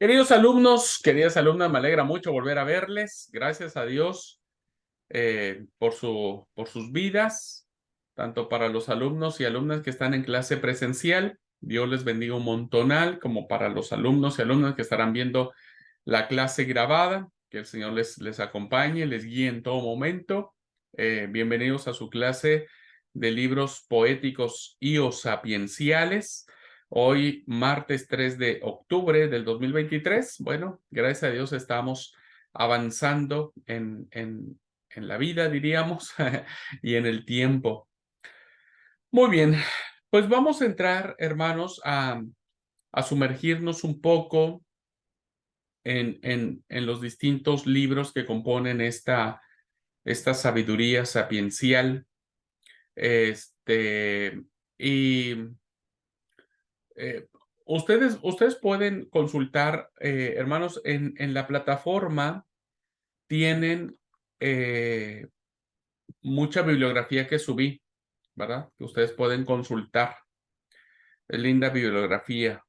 Queridos alumnos, queridas alumnas, me alegra mucho volver a verles. Gracias a Dios por sus vidas, tanto para los alumnos y alumnas que están en clase presencial. Dios les bendiga un montonal, como para los alumnos y alumnas que estarán viendo la clase grabada. Que el Señor les acompañe, les guíe en todo momento. Bienvenidos a su clase de libros poéticos y o sapienciales. Hoy, martes 3 de octubre del 2023. Bueno, gracias a Dios estamos avanzando en la vida, diríamos, y en el tiempo. Muy bien, pues vamos a entrar, hermanos, a sumergirnos un poco en los distintos libros que componen esta sabiduría sapiencial. Y eh, ustedes pueden consultar, hermanos, en la plataforma tienen mucha bibliografía que subí, ¿verdad? Que ustedes pueden consultar. Es linda bibliografía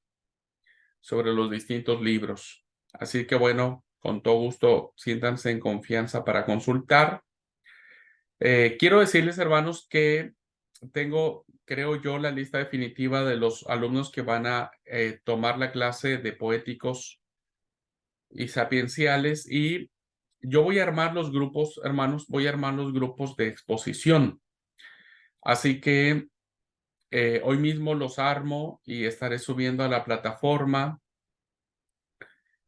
sobre los distintos libros. Así que bueno, con todo gusto, siéntanse en confianza para consultar. Quiero decirles, hermanos, que tengo, creo yo, la lista definitiva de los alumnos que van a tomar la clase de poéticos y sapienciales, y yo voy a armar los grupos, hermanos, voy a armar los grupos de exposición. Así que hoy mismo los armo y estaré subiendo a la plataforma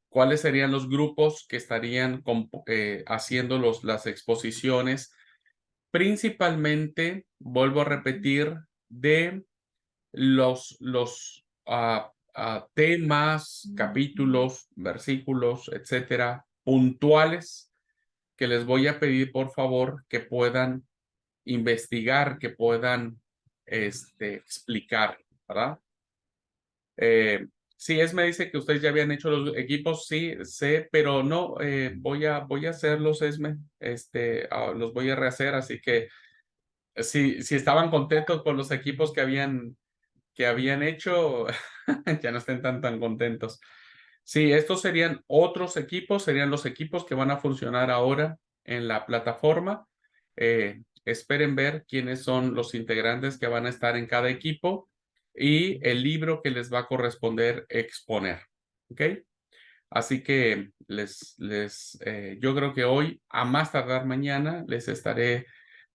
cuáles serían los grupos que estarían haciendo las exposiciones. Principalmente, vuelvo a repetir, de los temas, capítulos, versículos, etcétera, puntuales, que les voy a pedir, por favor, que puedan investigar, que puedan explicar, ¿verdad? Sí, me dice que ustedes ya habían hecho los equipos, sí, sé, pero no, voy a hacerlos, los voy a rehacer, así que si estaban contentos con los equipos que habían hecho, ya no estén tan contentos. Sí, estos serían otros equipos, serían los equipos que van a funcionar ahora en la plataforma. Esperen ver quiénes son los integrantes que van a estar en cada equipo y el libro que les va a corresponder exponer. ¿Ok? Así que yo creo que hoy, a más tardar mañana, les estaré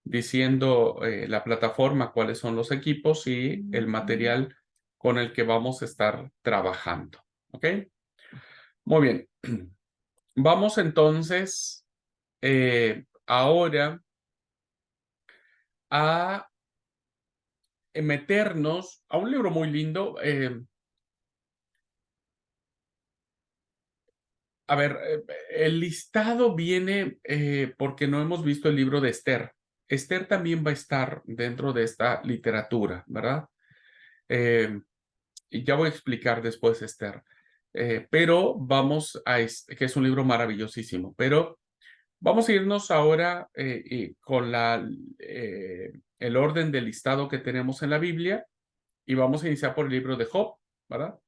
diciendo la plataforma, cuáles son los equipos y el material con el que vamos a estar trabajando. ¿Ok? Muy bien. Vamos entonces ahora a meternos a un libro muy lindo. A ver, el listado viene porque no hemos visto el libro de Esther. Esther también va a estar dentro de esta literatura, ¿verdad? Y ya voy a explicar después Esther. Pero que es un libro maravillosísimo, pero vamos a irnos ahora con el orden del listado que tenemos en la Biblia y vamos a iniciar por el libro de Job, ¿verdad?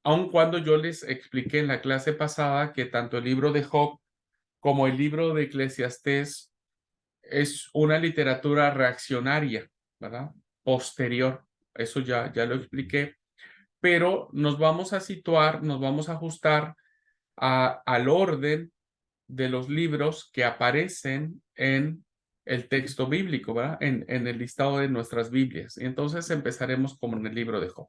Aun cuando yo les expliqué en la clase pasada que tanto el libro de Job como el libro de Eclesiastés es una literatura reaccionaria, ¿verdad? Posterior. Eso ya lo expliqué, pero nos vamos a situar, nos vamos a ajustar al orden de los libros que aparecen en el texto bíblico, ¿verdad? En el listado de nuestras Biblias. Y entonces empezaremos como en el libro de Job.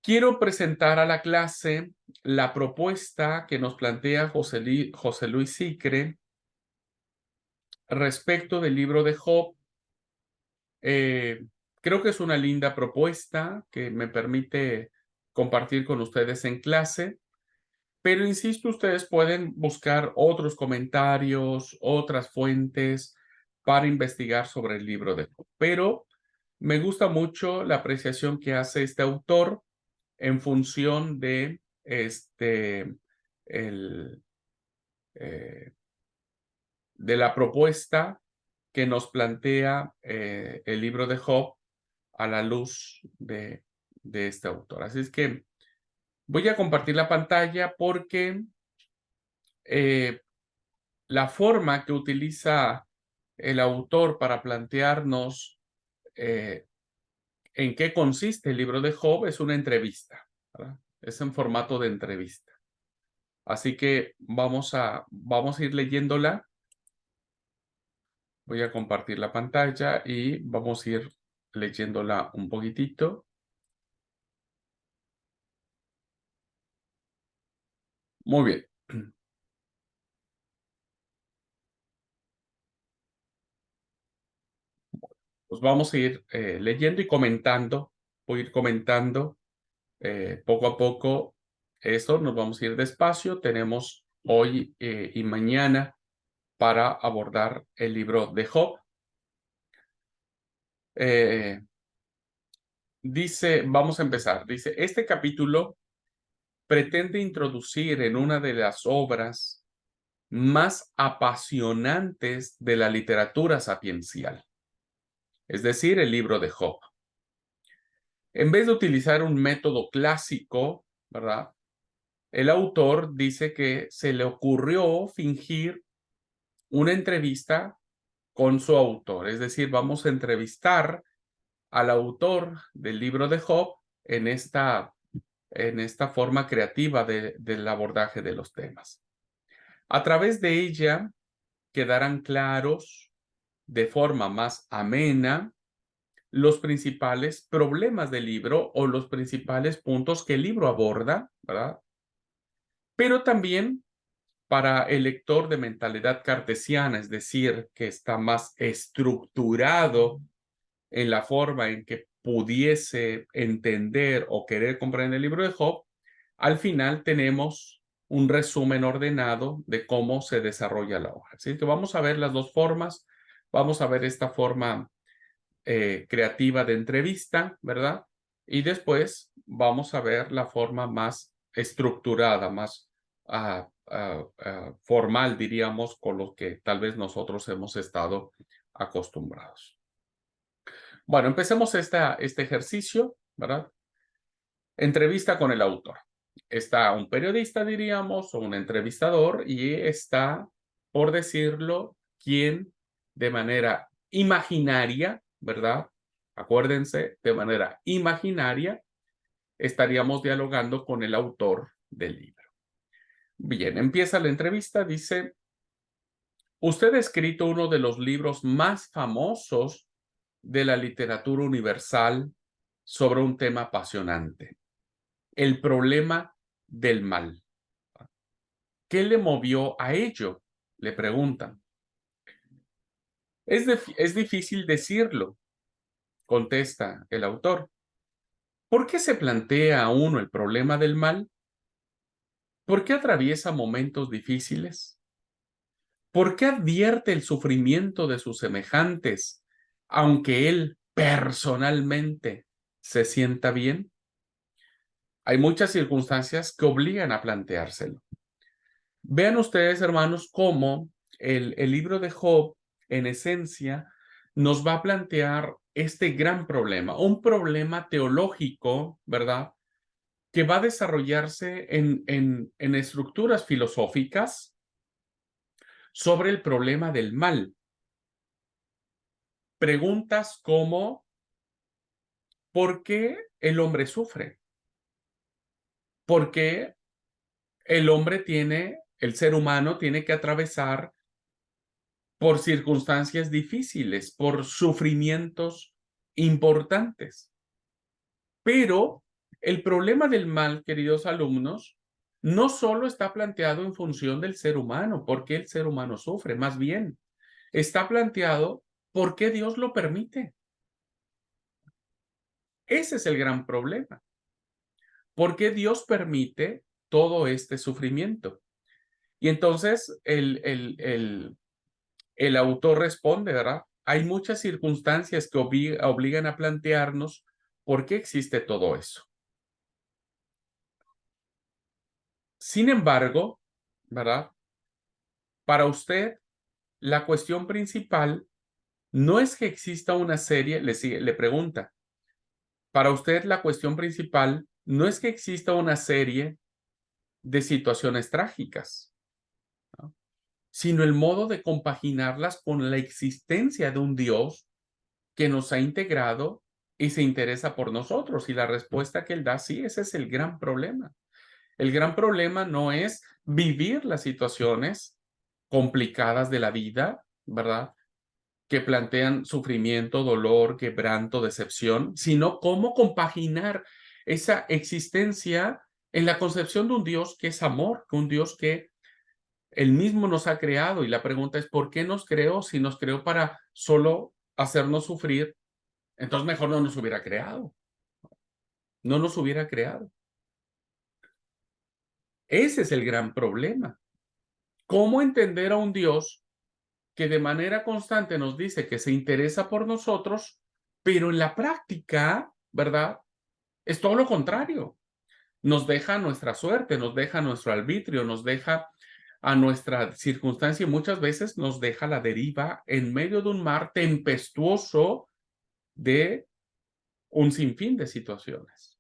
Quiero presentar a la clase la propuesta que nos plantea José Luis Sicre respecto del libro de Job. Creo que es una linda propuesta que me permite compartir con ustedes en clase, pero insisto, ustedes pueden buscar otros comentarios, otras fuentes para investigar sobre el libro de Job. Pero me gusta mucho la apreciación que hace este autor en función de el, eh, de la propuesta que nos plantea el libro de Job a la luz de este autor. Así es que Voy a compartir la pantalla porque la forma que utiliza el autor para plantearnos en qué consiste el libro de Job es una entrevista, ¿verdad? Es en formato de entrevista. Así que vamos a ir leyéndola. Voy a compartir la pantalla y vamos a ir leyéndola un poquitito. Muy bien. Pues vamos a ir leyendo y comentando. Voy a ir comentando poco a poco esto. Nos vamos a ir despacio. Tenemos hoy y mañana para abordar el libro de Job. Dice, vamos a empezar. Dice, este capítulo pretende introducir en una de las obras más apasionantes de la literatura sapiencial, es decir, el libro de Job. En vez de utilizar un método clásico, ¿verdad? El autor dice que se le ocurrió fingir una entrevista con su autor, es decir, vamos a entrevistar al autor del libro de Job en esta forma creativa del abordaje de los temas. A través de ella quedarán claros de forma más amena los principales problemas del libro o los principales puntos que el libro aborda, ¿verdad? Pero también para el lector de mentalidad cartesiana, es decir, que está más estructurado en la forma en que pudiese entender o querer comprender el libro de Job, al final tenemos un resumen ordenado de cómo se desarrolla la obra. Así que vamos a ver las dos formas. Vamos a ver esta forma creativa de entrevista, ¿verdad? Y después vamos a ver la forma más estructurada, más formal, diríamos, con lo que tal vez nosotros hemos estado acostumbrados. Bueno, empecemos este ejercicio, ¿verdad? Entrevista con el autor. Está un periodista, diríamos, o un entrevistador, y está, por decirlo, quien de manera imaginaria, ¿verdad? Acuérdense, de manera imaginaria, estaríamos dialogando con el autor del libro. Bien, empieza la entrevista, dice, usted ha escrito uno de los libros más famosos de la literatura universal sobre un tema apasionante, el problema del mal. ¿Qué le movió a ello? Le preguntan. Es difícil decirlo, contesta el autor. ¿Por qué se plantea a uno el problema del mal? ¿Por qué atraviesa momentos difíciles? ¿Por qué advierte el sufrimiento de sus semejantes, aunque él personalmente se sienta bien? Hay muchas circunstancias que obligan a planteárselo. Vean ustedes, hermanos, cómo el libro de Job, en esencia, nos va a plantear este gran problema, un problema teológico, ¿verdad? Que va a desarrollarse en estructuras filosóficas sobre el problema del mal. Preguntas como, ¿por qué el hombre sufre? ¿Por qué el ser humano tiene que atravesar por circunstancias difíciles, por sufrimientos importantes? Pero el problema del mal, queridos alumnos, no solo está planteado en función del ser humano, por qué el ser humano sufre, más bien está planteado por qué Dios lo permite. Ese es el gran problema. ¿Por qué Dios permite todo este sufrimiento? Y entonces el autor responde, ¿verdad? Hay muchas circunstancias que obligan a plantearnos por qué existe todo eso. Sin embargo, ¿verdad? Para usted, la cuestión principal no es que exista una serie, le pregunta, para usted la cuestión principal no es que exista una serie de situaciones trágicas, ¿no? Sino el modo de compaginarlas con la existencia de un Dios que nos ha integrado y se interesa por nosotros. Y la respuesta que él da, sí, ese es el gran problema. El gran problema no es vivir las situaciones complicadas de la vida, ¿verdad? Que plantean sufrimiento, dolor, quebranto, decepción, sino cómo compaginar esa existencia en la concepción de un Dios que es amor, un Dios que él mismo nos ha creado. Y la pregunta es, ¿por qué nos creó? Si nos creó para solo hacernos sufrir, entonces mejor no nos hubiera creado. No nos hubiera creado. Ese es el gran problema. ¿Cómo entender a un Dios que de manera constante nos dice que se interesa por nosotros, pero en la práctica, ¿verdad? Es todo lo contrario. Nos deja a nuestra suerte, nos deja a nuestro arbitrio, nos deja a nuestra circunstancia y muchas veces nos deja a la deriva en medio de un mar tempestuoso de un sinfín de situaciones.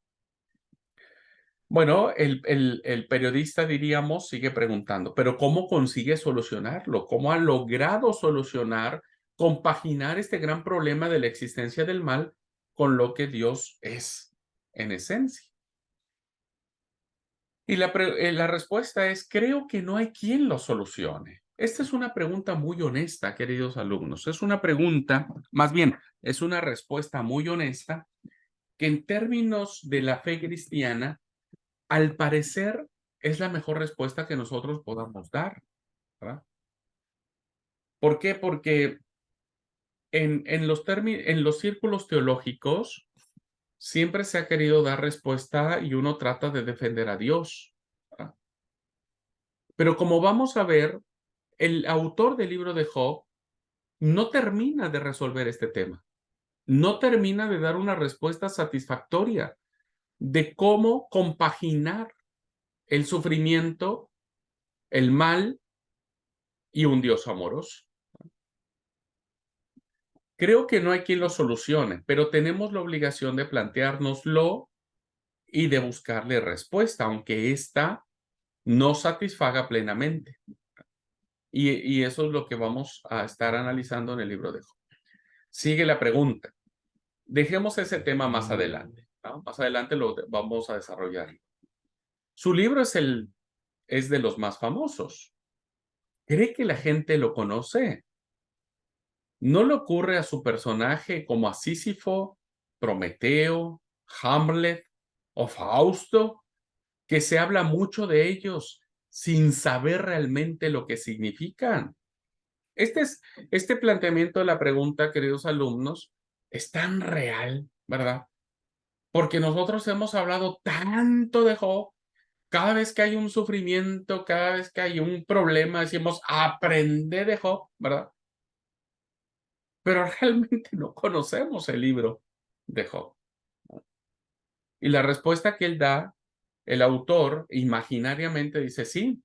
Bueno, el periodista, diríamos, sigue preguntando, pero ¿cómo consigue solucionarlo? ¿Cómo ha logrado solucionar, compaginar este gran problema de la existencia del mal con lo que Dios es en esencia? Y la respuesta es, creo que no hay quien lo solucione. Esta es una pregunta muy honesta, queridos alumnos. Es una pregunta, más bien, es una respuesta muy honesta que en términos de la fe cristiana, al parecer, es la mejor respuesta que nosotros podamos dar, ¿verdad? ¿Por qué? Porque en los círculos teológicos siempre se ha querido dar respuesta y uno trata de defender a Dios, ¿verdad? Pero como vamos a ver, el autor del libro de Job no termina de resolver este tema. No termina de dar una respuesta satisfactoria de cómo compaginar el sufrimiento, el mal y un Dios amoroso. Creo que no hay quien lo solucione, pero tenemos la obligación de planteárnoslo y de buscarle respuesta, aunque ésta no satisfaga plenamente. Y eso es lo que vamos a estar analizando en el libro de Job. Sigue la pregunta. Dejemos ese tema más adelante, ¿no? Más adelante lo vamos a desarrollar. Su libro es de los más famosos. ¿Cree que la gente lo conoce? ¿No le ocurre a su personaje como a Sísifo, Prometeo, Hamlet o Fausto, que se habla mucho de ellos sin saber realmente lo que significan? Este planteamiento de la pregunta, queridos alumnos, es tan real, ¿verdad? Porque nosotros hemos hablado tanto de Job. Cada vez que hay un sufrimiento, cada vez que hay un problema, decimos, aprende de Job, ¿verdad? Pero realmente no conocemos el libro de Job. Y la respuesta que él da, el autor imaginariamente dice, sí,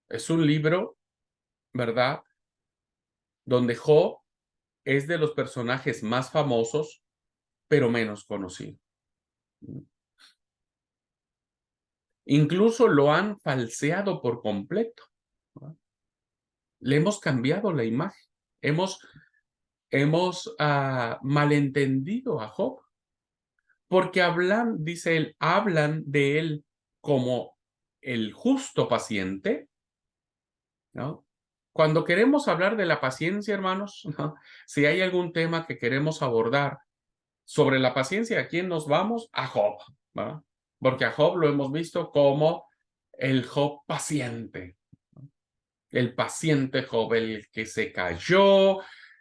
es un libro, ¿verdad? Donde Job es de los personajes más famosos, pero menos conocido. Incluso lo han falseado por completo, ¿verdad? Le hemos cambiado la imagen. Hemos malentendido a Job, porque dice él, hablan de él como el justo paciente, ¿no? Cuando queremos hablar de la paciencia, hermanos, ¿no? Si hay algún tema que queremos abordar sobre la paciencia, ¿a quién nos vamos? A Job, ¿verdad? Porque a Job lo hemos visto como el Job paciente, el paciente Job, el que se cayó,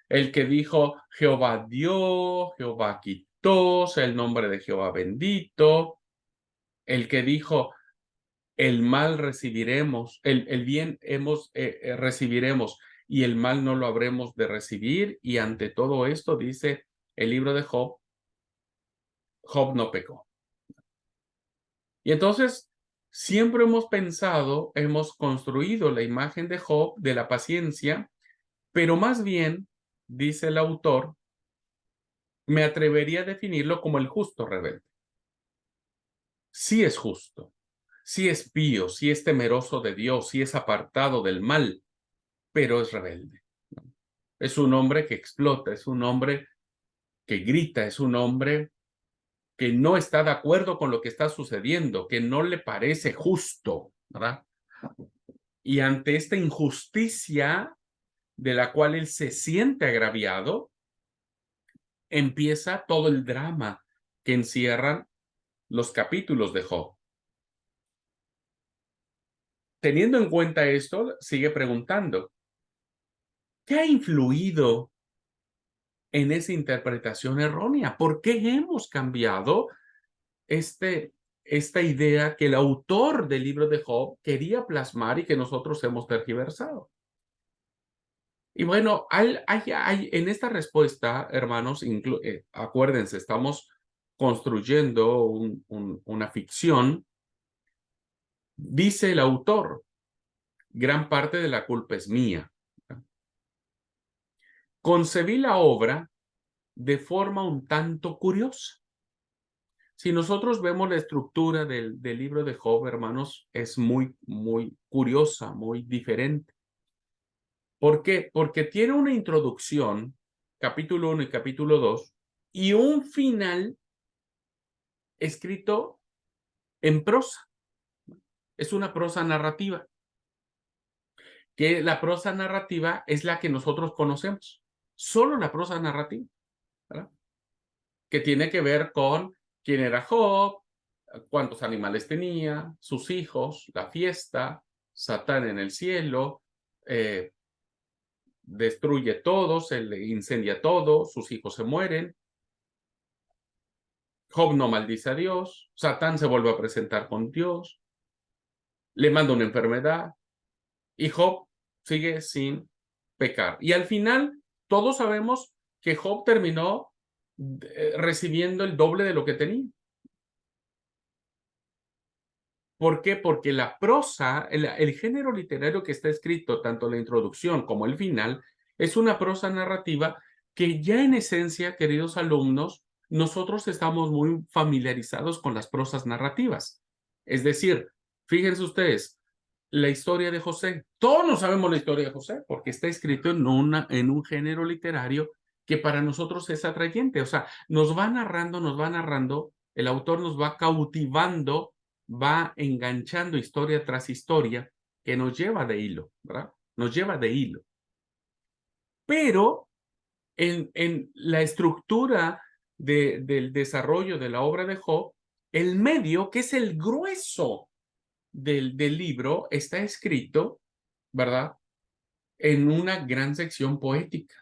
el que dijo, Jehová dio, Jehová quitó, sea el nombre de Jehová bendito, el que dijo, el mal recibiremos, el bien recibiremos y el mal no lo habremos de recibir. Y ante todo esto, dice el libro de Job, Job no pecó. Y entonces, siempre hemos pensado, hemos construido la imagen de Job, de la paciencia, pero más bien, dice el autor, me atrevería a definirlo como el justo rebelde. sí es justo, sí es pío, sí es temeroso de Dios, sí es apartado del mal, pero es rebelde. Es un hombre que explota, es un hombre que grita, es un hombre que no está de acuerdo con lo que está sucediendo, que no le parece justo, ¿verdad? Y ante esta injusticia de la cual él se siente agraviado, empieza todo el drama que encierran los capítulos de Job. Teniendo en cuenta esto, sigue preguntando, ¿qué ha influido en esa interpretación errónea? ¿Por qué hemos cambiado esta idea que el autor del libro de Job quería plasmar y que nosotros hemos tergiversado? Y bueno, en esta respuesta, hermanos, acuérdense, estamos construyendo una ficción. Dice el autor, gran parte de la culpa es mía. Concebí la obra de forma un tanto curiosa. Si nosotros vemos la estructura del libro de Job, hermanos, es muy, muy curiosa, muy diferente. ¿Por qué? Porque tiene una introducción, capítulo 1 y capítulo 2, y un final escrito en prosa. Es una prosa narrativa, que la prosa narrativa es la que nosotros conocemos. Solo la prosa narrativa, ¿verdad? Que tiene que ver con quién era Job, cuántos animales tenía, sus hijos, la fiesta, Satán en el cielo, destruye todo, se le incendia todo, sus hijos se mueren, Job no maldice a Dios, Satán se vuelve a presentar con Dios, le manda una enfermedad y Job sigue sin pecar. Y al final, todos sabemos que Job terminó recibiendo el doble de lo que tenía. ¿Por qué? Porque la prosa, el género literario que está escrito, tanto la introducción como el final, es una prosa narrativa que ya en esencia, queridos alumnos, nosotros estamos muy familiarizados con las prosas narrativas. Es decir, fíjense ustedes, la historia de José. Todos no sabemos la historia de José porque está escrito en un género literario que para nosotros es atrayente. O sea, nos va narrando, el autor nos va cautivando, va enganchando historia tras historia que nos lleva de hilo, ¿verdad? Nos lleva de hilo. Pero en la estructura del desarrollo de la obra de Job, el medio, que es el grueso del libro, está escrito, ¿verdad? En una gran sección poética.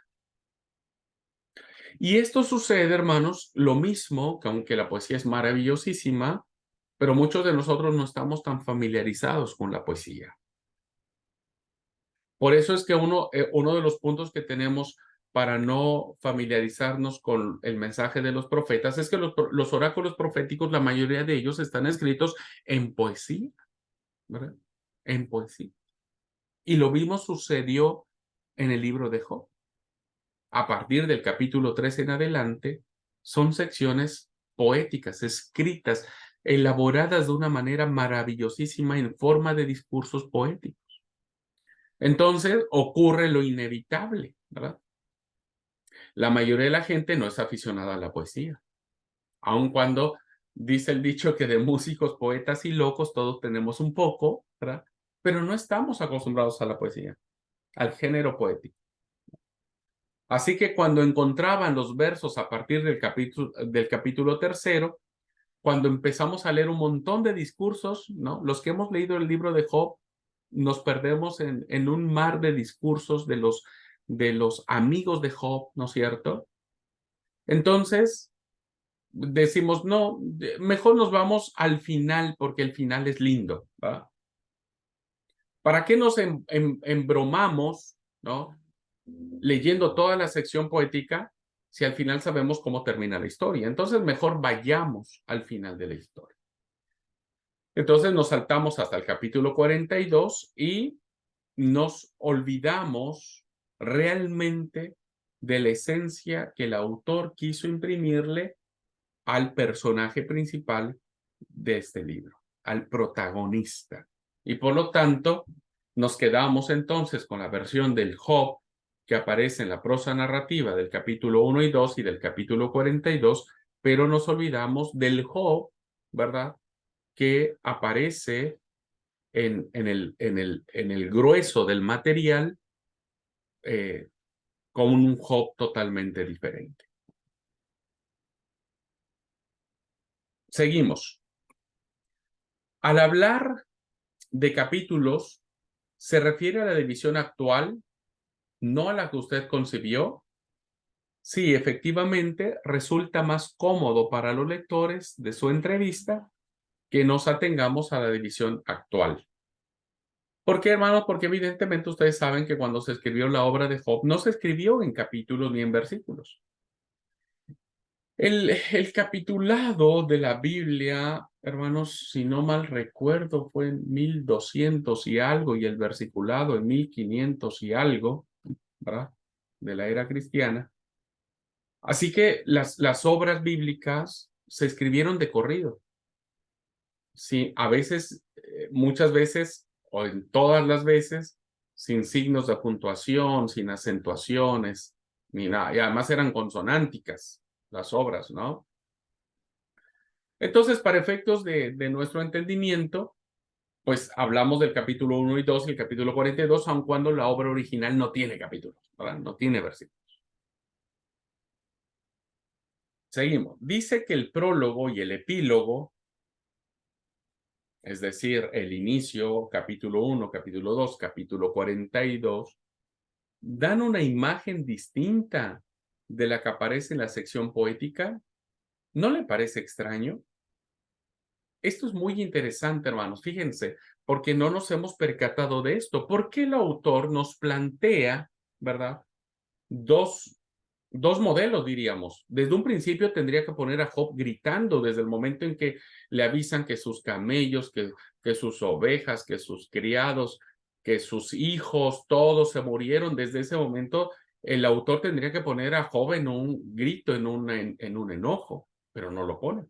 Y esto sucede, hermanos, lo mismo, que aunque la poesía es maravillosísima, pero muchos de nosotros no estamos tan familiarizados con la poesía. Por eso es que uno de los puntos que tenemos para no familiarizarnos con el mensaje de los profetas es que los oráculos proféticos, la mayoría de ellos están escritos en poesía, ¿verdad? En poesía. Y lo mismo sucedió en el libro de Job. A partir del capítulo 3 en adelante, son secciones poéticas, escritas, elaboradas de una manera maravillosísima en forma de discursos poéticos. Entonces ocurre lo inevitable, ¿verdad? La mayoría de la gente no es aficionada a la poesía, aun cuando dice el dicho que de músicos, poetas y locos todos tenemos un poco, ¿verdad? Pero no estamos acostumbrados a la poesía, al género poético. Así que cuando encontraban los versos a partir del capítulo tercero, cuando empezamos a leer un montón de discursos, ¿no? Los que hemos leído el libro de Job, nos perdemos en un mar de discursos de los amigos de Job, ¿no es cierto? Entonces, decimos, no, mejor nos vamos al final porque el final es lindo, ¿verdad? ¿Para qué nos embromamos, ¿no? Leyendo toda la sección poética si al final sabemos cómo termina la historia? Entonces, mejor vayamos al final de la historia. Entonces nos saltamos hasta el capítulo 42 y nos olvidamos realmente de la esencia que el autor quiso imprimirle al personaje principal, de este libro, al protagonista. Y por lo tanto, nos quedamos entonces con la versión del Job que aparece en la prosa narrativa del capítulo 1 y 2 y del capítulo 42, pero nos olvidamos del Job, ¿verdad? Que aparece en el grueso del material con un Job totalmente diferente. Seguimos. Al hablar de capítulos, se refiere a la división actual, no a la que usted concibió. Sí, efectivamente, resulta más cómodo para los lectores de su entrevista que nos atengamos a la división actual. ¿Por qué, hermanos? Porque evidentemente ustedes saben que cuando se escribió la obra de Job, no se escribió en capítulos ni en versículos. El capitulado de la Biblia, hermanos, si no mal recuerdo, fue en 1200 y algo, y el versiculado en 1500 y algo, ¿verdad? De la era cristiana. Así que las obras bíblicas se escribieron de corrido. Sí, a veces, muchas veces, o en todas las veces, sin signos de puntuación, sin acentuaciones, ni nada. Y además eran consonánticas las obras, ¿no? Entonces, para efectos de nuestro entendimiento, pues hablamos del capítulo 1 y 2 y el capítulo 42, aun cuando la obra original no tiene capítulos, ¿verdad? No tiene versículos. Seguimos. Dice que el prólogo y el epílogo, es decir, el inicio, capítulo 1, capítulo 2, capítulo 42, dan una imagen distinta de la que aparece en la sección poética. ¿No le parece extraño? Esto es muy interesante, hermanos, fíjense, porque no nos hemos percatado de esto. ¿Por qué el autor nos plantea, verdad, dos, dos modelos, diríamos? Desde un principio tendría que poner a Job gritando desde el momento en que le avisan que sus camellos, que sus ovejas, que sus criados, que sus hijos, todos se murieron. Desde ese momento, el autor tendría que poner a Job en un grito, en un enojo, pero no lo pone.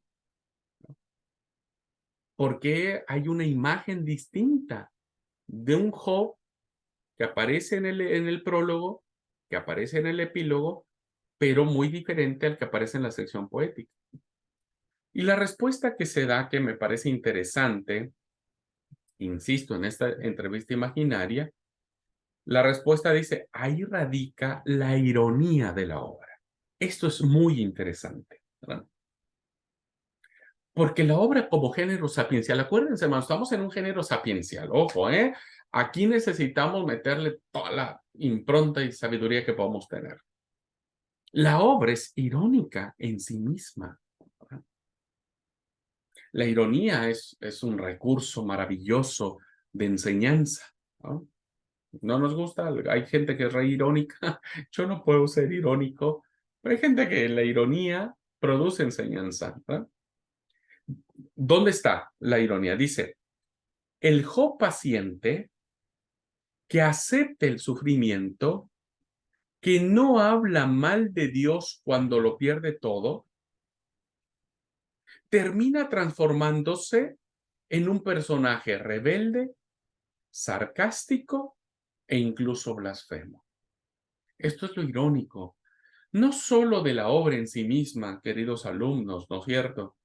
Porque hay una imagen distinta de un Job que aparece en el prólogo, que aparece en el epílogo, pero muy diferente al que aparece en la sección poética. Y la respuesta que se da, que me parece interesante, insisto, en esta entrevista imaginaria, la respuesta dice, ahí radica la ironía de la obra. Esto es muy interesante, ¿verdad? Porque la obra como género sapiencial, acuérdense, hermanos, estamos en un género sapiencial, ojo, ¿eh? Aquí necesitamos meterle toda la impronta y sabiduría que podamos tener. La obra es irónica en sí misma. La ironía es un recurso maravilloso de enseñanza, ¿no? No nos gusta, hay gente que es re irónica, yo no puedo ser irónico, pero hay gente que la ironía produce enseñanza, ¿verdad? ¿Dónde está la ironía? Dice, el Job paciente que acepte el sufrimiento, que no habla mal de Dios cuando lo pierde todo, termina transformándose en un personaje rebelde, sarcástico e incluso blasfemo. Esto es lo irónico, no solo de la obra en sí misma, queridos alumnos, ¿no es cierto?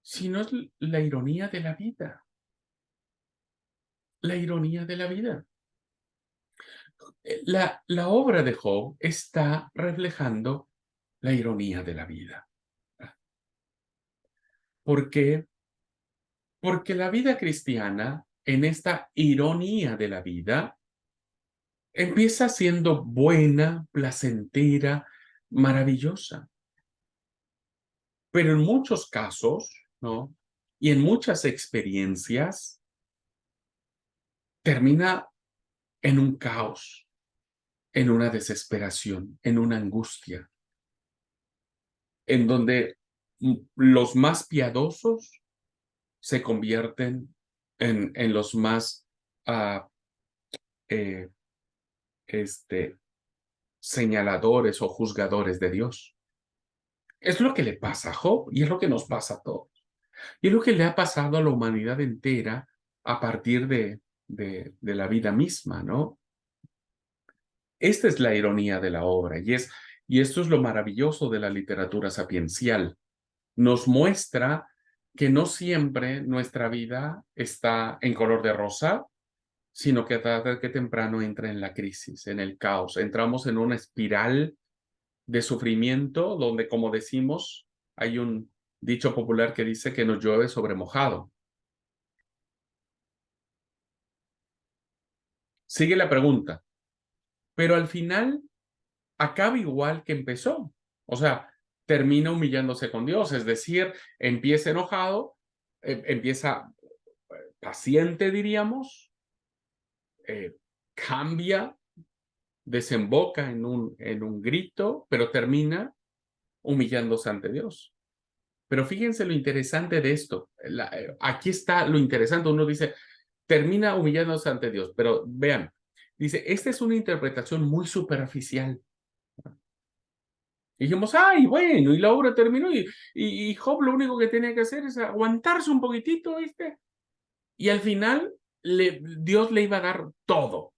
Sino es la ironía de la vida. La ironía de la vida. La obra de Job está reflejando la ironía de la vida. ¿Por qué? Porque la vida cristiana, en esta ironía de la vida, empieza siendo buena, placentera, maravillosa. Pero en muchos casos, ¿no? Y en muchas experiencias, termina en un caos, en una desesperación, en una angustia, en donde los más piadosos se convierten en los más uh, eh, señaladores o juzgadores de Dios. Es lo que le pasa a Job y es lo que nos pasa a todos. Y es lo que le ha pasado a la humanidad entera a partir de la vida misma, ¿no? Esta es la ironía de la obra y esto es lo maravilloso de la literatura sapiencial. Nos muestra que no siempre nuestra vida está en color de rosa, sino que tarde que temprano entra en la crisis, en el caos. Entramos en una espiral de sufrimiento donde, como decimos, hay un dicho popular que dice que nos llueve sobre mojado. Sigue la pregunta, pero al final acaba igual que empezó. O sea, termina humillándose con Dios, es decir, empieza enojado, empieza paciente, diríamos, cambia, desemboca en un grito, pero termina humillándose ante Dios. Pero fíjense lo interesante de esto. Aquí está lo interesante. Uno dice, termina humillándose ante Dios, pero vean, dice, esta es una interpretación muy superficial. Y dijimos, ay, bueno, y la obra terminó y Job lo único que tenía que hacer es aguantarse un poquitito, ¿viste? Y al final Dios le iba a dar todo.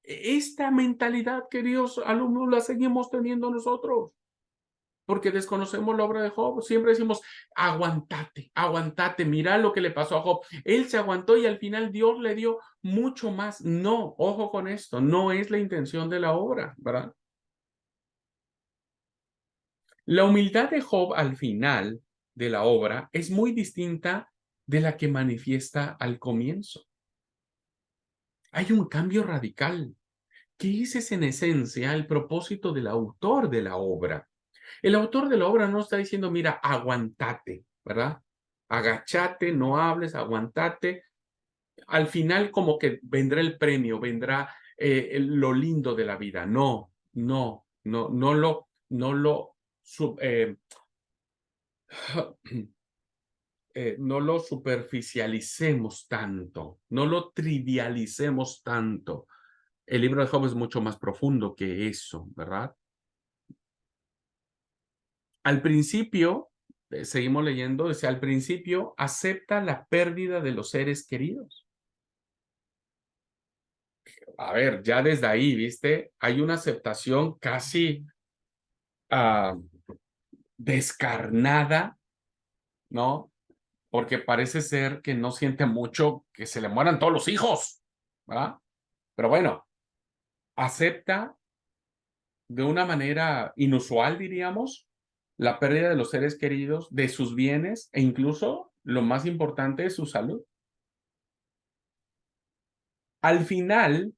Esta mentalidad, queridos alumnos, la seguimos teniendo nosotros, porque desconocemos la obra de Job. Siempre decimos, aguantate, aguantate, mira lo que le pasó a Job. Él se aguantó y al final Dios le dio mucho más. No, ojo con esto, no es la intención de la obra, ¿verdad? La humildad de Job al final de la obra es muy distinta de la que manifiesta al comienzo. Hay un cambio radical, que ese es en esencia el propósito del autor de la obra. El autor de la obra no está diciendo, mira, aguantate, ¿verdad? Agachate, no hables, aguantate. Al final como que vendrá el premio, vendrá lo lindo de la vida. No, no, no, no lo superficialicemos tanto, no lo trivialicemos tanto. El libro de Job es mucho más profundo que eso, ¿verdad? Al principio, seguimos leyendo, dice, al principio acepta la pérdida de los seres queridos. A ver, ya desde ahí, ¿viste? Hay una aceptación casi uh, descarnada, ¿no? Porque parece ser que no siente mucho que se le mueran todos los hijos, ¿verdad? Pero bueno, acepta de una manera inusual, diríamos, la pérdida de los seres queridos, de sus bienes e incluso, lo más importante, de su salud. Al final,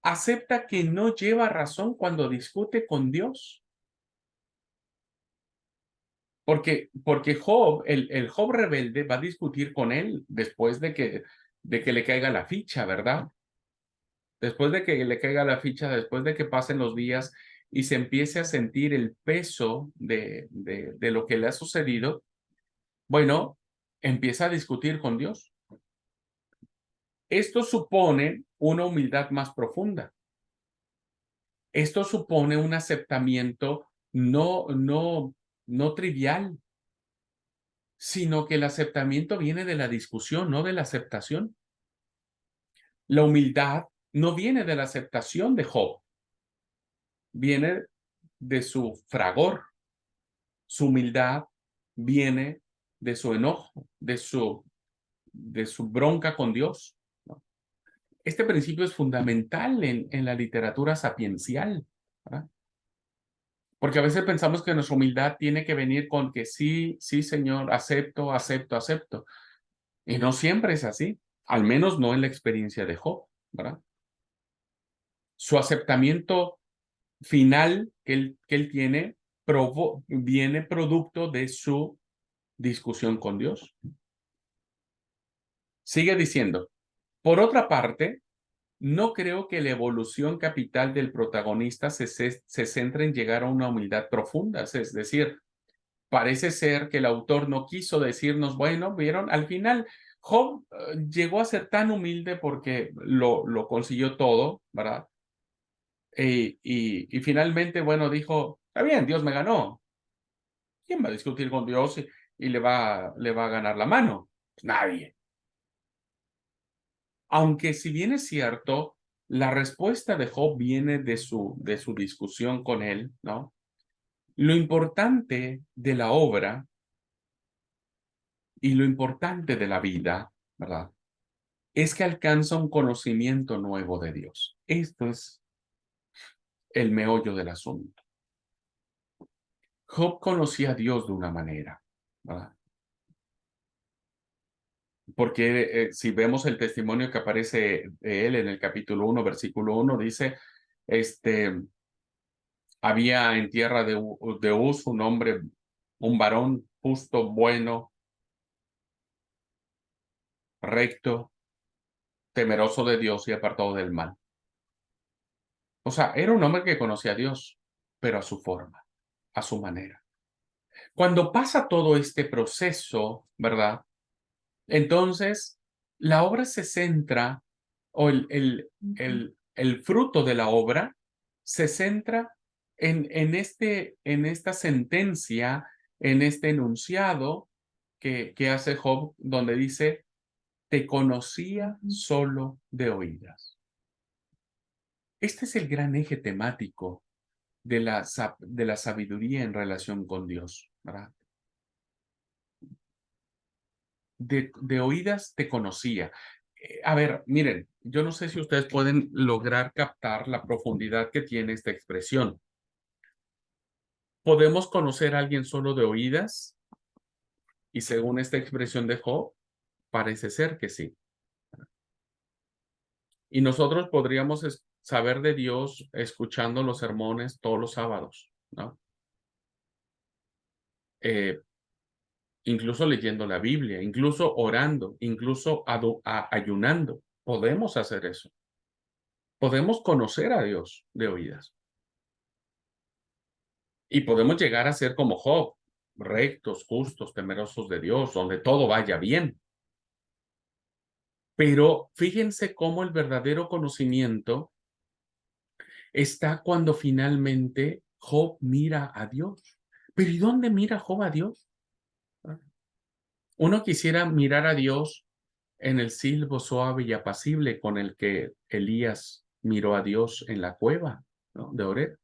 acepta que no lleva razón cuando discute con Dios. Porque Job, el Job rebelde, va a discutir con él después de que le caiga la ficha, ¿verdad? Después de que le caiga la ficha, después de que pasen los días y se empiece a sentir el peso de lo que le ha sucedido, bueno, empieza a discutir con Dios. Esto supone una humildad más profunda. Esto supone un aceptamiento no trivial, sino que el aceptamiento viene de la discusión, no de la aceptación. La humildad no viene de la aceptación de Job, viene de su fragor. Su humildad viene de su enojo, de su bronca con Dios, ¿no? Este principio es fundamental en la literatura sapiencial, ¿verdad? Porque a veces pensamos que nuestra humildad tiene que venir con que sí, sí, Señor, acepto, acepto, acepto. Y no siempre es así, al menos no en la experiencia de Job, ¿verdad? Su aceptamiento final que él tiene viene producto de su discusión con Dios. Sigue diciendo, por otra parte, no creo que la evolución capital del protagonista se centre en llegar a una humildad profunda, es decir, parece ser que el autor no quiso decirnos, bueno, vieron, al final Job llegó a ser tan humilde porque lo consiguió todo, ¿verdad? Y finalmente, bueno, dijo, está bien, Dios me ganó. ¿Quién va a discutir con Dios? y le va a ganar la mano? Pues nadie. Aunque si bien es cierto, la respuesta de Job viene de su discusión con él, ¿no? Lo importante de la obra y lo importante de la vida, ¿verdad? Es que alcanza un conocimiento nuevo de Dios. Esto es el meollo del asunto. Job conocía a Dios de una manera, ¿verdad? Porque si vemos el testimonio que aparece de él en el capítulo 1, versículo 1, dice, había en tierra de Uz un hombre, un varón justo, bueno, recto, temeroso de Dios y apartado del mal. O sea, era un hombre que conocía a Dios, pero a su forma, a su manera. Cuando pasa todo este proceso, ¿verdad? Entonces, la obra se centra, o el fruto de la obra se centra en esta sentencia, en este enunciado que hace Job, donde dice, te conocía solo de oídas. Este es el gran eje temático de la sabiduría en relación con Dios, ¿verdad? De oídas te conocía. A ver, miren, yo no sé si ustedes pueden lograr captar la profundidad que tiene esta expresión. ¿Podemos conocer a alguien solo de oídas? Y según esta expresión de Job, parece ser que sí. Y nosotros podríamos saber de Dios escuchando los sermones todos los sábados, ¿no? Eh, incluso leyendo la Biblia, incluso orando, incluso ayunando. Podemos hacer eso. Podemos conocer a Dios de oídas. Y podemos llegar a ser como Job, rectos, justos, temerosos de Dios, donde todo vaya bien. Pero fíjense cómo el verdadero conocimiento está cuando finalmente Job mira a Dios. Pero ¿y dónde mira Job a Dios? Uno quisiera mirar a Dios en el silbo suave y apacible con el que Elías miró a Dios en la cueva, ¿no?, de Oreb.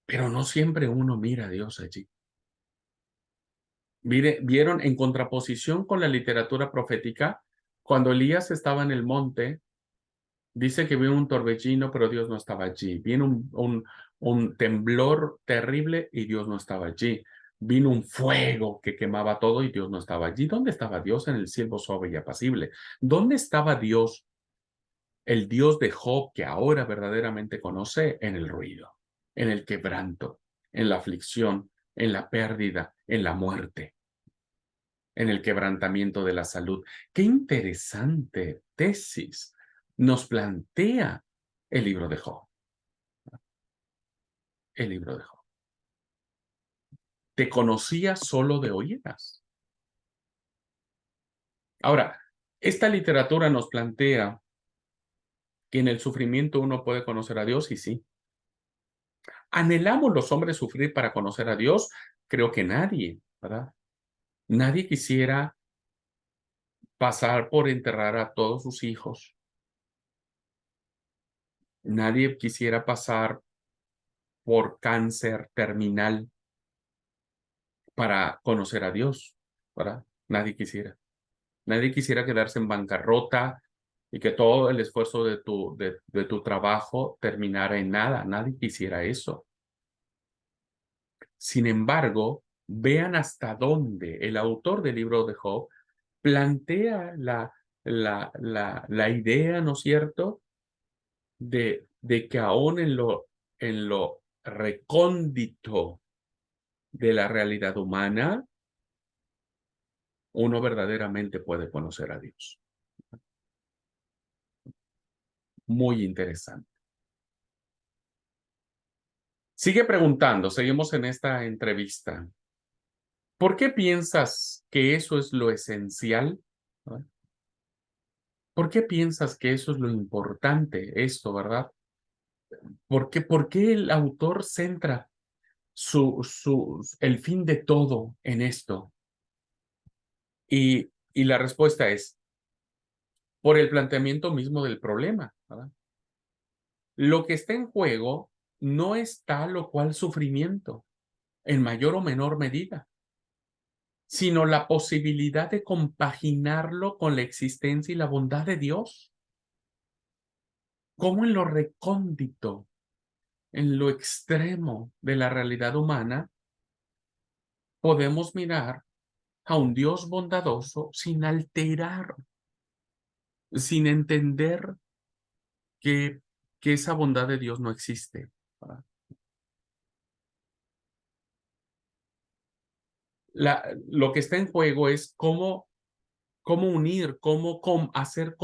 Pero no siempre uno mira a Dios allí. Vieron en contraposición con la literatura profética, cuando Elías estaba en el monte, dice que vino un torbellino, pero Dios no estaba allí. Vino un temblor terrible y Dios no estaba allí. Vino un fuego que quemaba todo y Dios no estaba allí. ¿Dónde estaba Dios? En el cielo suave y apacible. ¿Dónde estaba Dios, el Dios de Job, que ahora verdaderamente conoce? En el ruido, en el quebranto, en la aflicción, en la pérdida, en la muerte, en el quebrantamiento de la salud. Qué interesante tesis nos plantea el libro de Job. El libro de Job. Te conocía solo de oídas. Ahora, esta literatura nos plantea que en el sufrimiento uno puede conocer a Dios, y sí. ¿Anhelamos los hombres sufrir para conocer a Dios? Creo que nadie, ¿verdad? Nadie quisiera pasar por enterrar a todos sus hijos. Nadie quisiera pasar por cáncer terminal para conocer a Dios, ¿verdad? Nadie quisiera. Nadie quisiera quedarse en bancarrota y que todo el esfuerzo de tu trabajo terminara en nada. Nadie quisiera eso. Sin embargo, vean hasta dónde el autor del libro de Job plantea la idea, ¿no es cierto?, de que aún en lo recóndito de la realidad humana, uno verdaderamente puede conocer a Dios. Muy interesante. Sigue preguntando, seguimos en esta entrevista. ¿Por qué piensas que eso es lo esencial? ¿No? ¿Por qué piensas que eso es lo importante, esto, verdad? Por qué el autor centra el fin de todo en esto? Y la respuesta es por el planteamiento mismo del problema, ¿verdad? Lo que está en juego no es tal o cual sufrimiento, en mayor o menor medida, sino la posibilidad de compaginarlo con la existencia y la bondad de Dios. Cómo en lo recóndito, en lo extremo de la realidad humana, podemos mirar a un Dios bondadoso sin alterar, sin entender que, que esa bondad de Dios no existe, ¿verdad? Lo que está en juego es cómo unir, hacer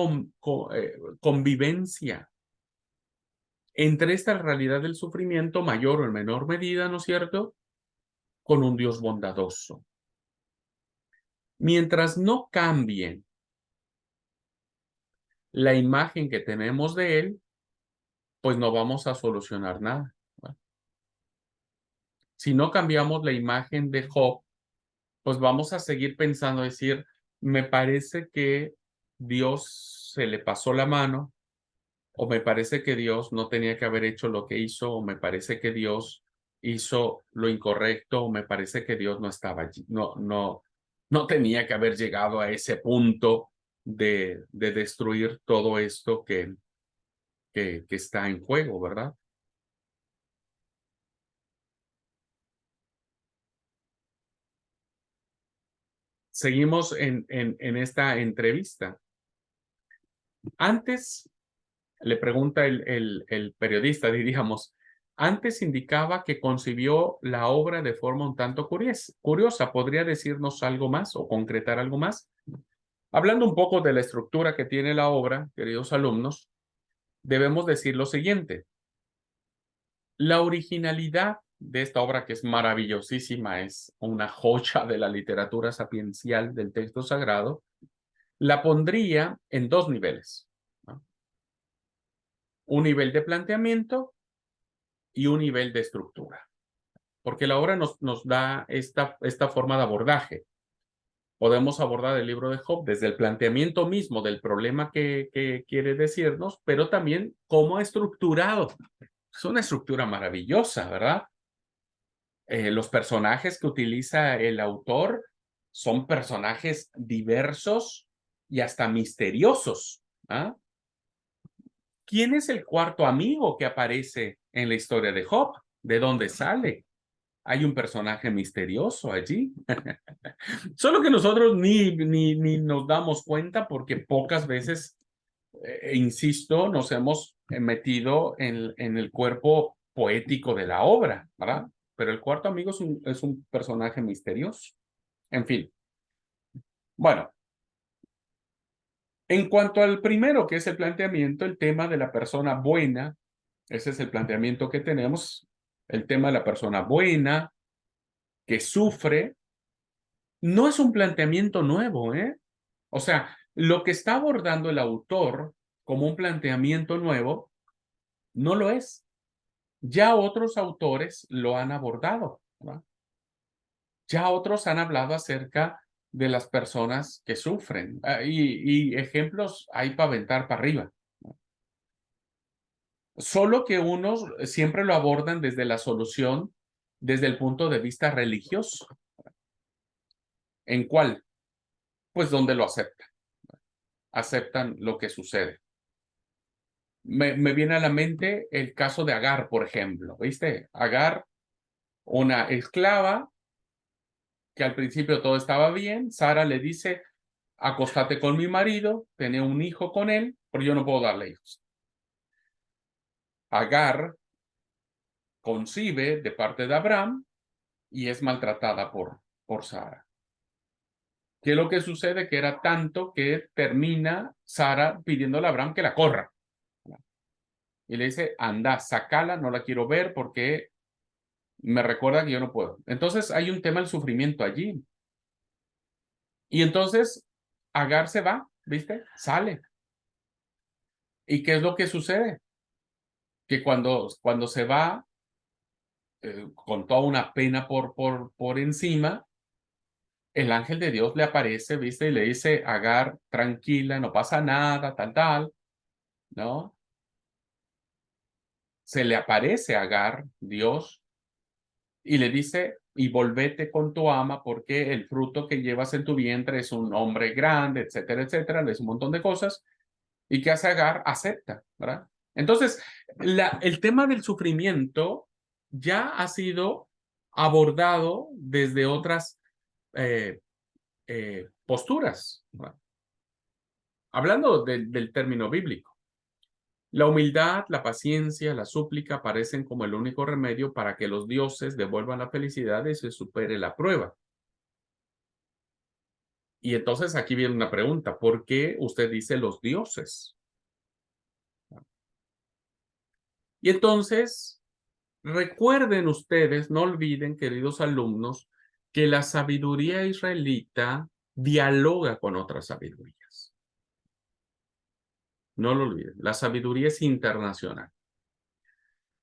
convivencia entre esta realidad del sufrimiento, mayor o en menor medida, ¿no es cierto?, con un Dios bondadoso. Mientras no cambien la imagen que tenemos de Él, pues no vamos a solucionar nada, ¿verdad? Si no cambiamos la imagen de Job, pues vamos a seguir pensando, decir, me parece que Dios se le pasó la mano, o me parece que Dios no tenía que haber hecho lo que hizo, o me parece que Dios hizo lo incorrecto, o me parece que Dios no estaba allí, no tenía que haber llegado a ese punto de destruir todo esto que está en juego, ¿verdad? Seguimos en esta entrevista. Antes, le pregunta el periodista, diríamos, antes indicaba que concibió la obra de forma un tanto curiosa. ¿Podría decirnos algo más o concretar algo más? Hablando un poco de la estructura que tiene la obra, queridos alumnos, debemos decir lo siguiente. La originalidad de esta obra, que es maravillosísima, es una joya de la literatura sapiencial del texto sagrado, la pondría en dos niveles, ¿no? Un nivel de planteamiento y un nivel de estructura, porque la obra nos da esta forma de abordaje. Podemos abordar el libro de Job desde el planteamiento mismo del problema que quiere decirnos, pero también cómo ha estructurado. Es una estructura maravillosa, ¿verdad? Los personajes que utiliza el autor son personajes diversos y hasta misteriosos, ¿ah? ¿Quién es el cuarto amigo que aparece en la historia de Job? ¿De dónde sale? Hay un personaje misterioso allí. Solo que nosotros ni nos damos cuenta porque pocas veces, insisto, nos hemos metido en el cuerpo poético de la obra, ¿verdad? Pero el cuarto amigo es un personaje misterioso. En fin, bueno, en cuanto al primero, que es el planteamiento, el tema de la persona buena, ese es el planteamiento que tenemos, el tema de la persona buena, que sufre, no es un planteamiento nuevo, ¿eh? O sea, lo que está abordando el autor como un planteamiento nuevo, no lo es. Ya otros autores lo han abordado, ¿verdad? Ya otros han hablado acerca de las personas que sufren. Y ejemplos hay para aventar para arriba. Solo que unos siempre lo abordan desde la solución, desde el punto de vista religioso. ¿En cuál? Pues donde lo aceptan. Aceptan lo que sucede. Me viene a la mente el caso de Agar, por ejemplo. ¿Viste? Agar, una esclava, que al principio todo estaba bien. Sara le dice, acostate con mi marido, tené un hijo con él, pero yo no puedo darle hijos. Agar concibe de parte de Abraham y es maltratada por Sara. ¿Qué es lo que sucede? Que era tanto que termina Sara pidiéndole a Abraham que la corra. Y le dice, anda, sacala, no la quiero ver porque me recuerda que yo no puedo. Entonces hay un tema del sufrimiento allí. Y entonces Agar se va, ¿viste? Sale. ¿Y qué es lo que sucede? Que cuando se va, con toda una pena por encima, el ángel de Dios le aparece, ¿viste? Y le dice, Agar, tranquila, no pasa nada, tal, ¿no? Se le aparece a Agar, Dios, y le dice, y volvete con tu ama porque el fruto que llevas en tu vientre es un hombre grande, etcétera, etcétera, le dice un montón de cosas. ¿Y qué hace Agar? Acepta, ¿verdad? Entonces, el tema del sufrimiento ya ha sido abordado desde otras eh, posturas, ¿verdad? Hablando del término bíblico. La humildad, la paciencia, la súplica aparecen como el único remedio para que los dioses devuelvan la felicidad y se supere la prueba. Y entonces aquí viene una pregunta, ¿por qué usted dice los dioses? Y entonces, recuerden ustedes, no olviden, queridos alumnos, que la sabiduría israelita dialoga con otras sabidurías. No lo olviden, la sabiduría es internacional.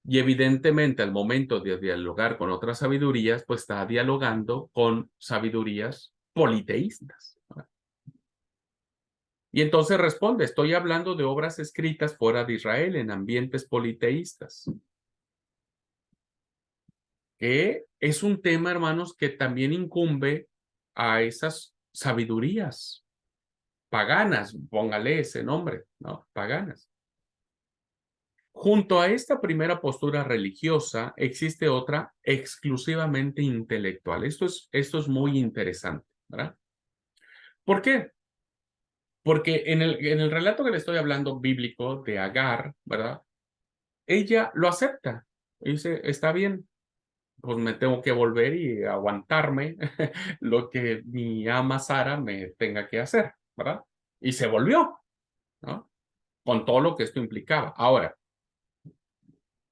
Y evidentemente al momento de dialogar con otras sabidurías, pues está dialogando con sabidurías politeístas. Y entonces responde, estoy hablando de obras escritas fuera de Israel, en ambientes politeístas. Que es un tema, hermanos, que también incumbe a esas sabidurías paganas, póngale ese nombre, ¿no? Paganas. Junto a esta primera postura religiosa, existe otra exclusivamente intelectual. Esto es muy interesante, ¿verdad? ¿Por qué? Porque en el relato que le estoy hablando bíblico de Agar, ¿verdad? Ella lo acepta. Dice, está bien, pues me tengo que volver y aguantarme lo que mi ama Sara me tenga que hacer, ¿verdad? Y se volvió, ¿no? Con todo lo que esto implicaba. Ahora,